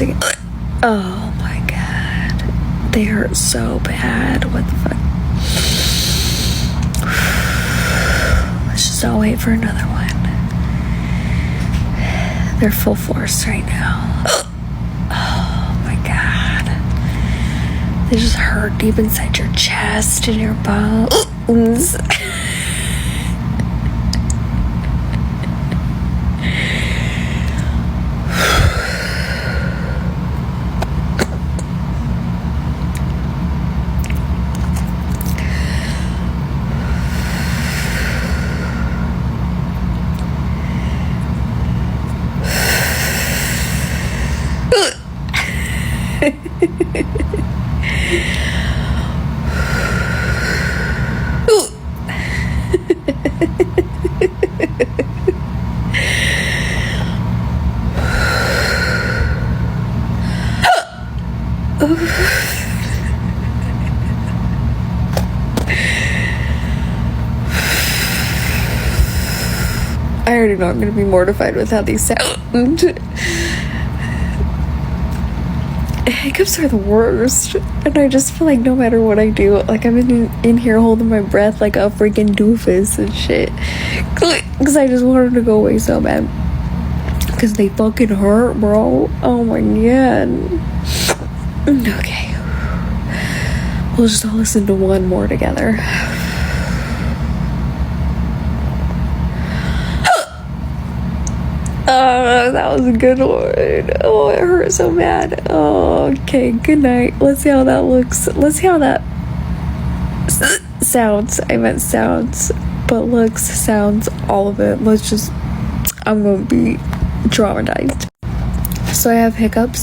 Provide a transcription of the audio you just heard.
Oh my god. They hurt so bad. What the fuck? Let's just all wait for another one. They're full force right now. Oh my god. They just hurt deep inside your chest and your bones. I already know I'm gonna be mortified with how these sound. Hiccups are the worst, and I just feel like no matter what I do, like I'm in here holding my breath like a freaking doofus and shit, because I just want them to go away so bad, because they fucking hurt, bro. Oh my god. Okay, we'll just all listen to one more together. Oh, that was a good one. Oh, it hurt so bad. Oh, okay, good night. Let's see how that looks. Let's see how that sounds. I meant sounds, but looks, sounds, all of it. I'm gonna be traumatized. So I have hiccups.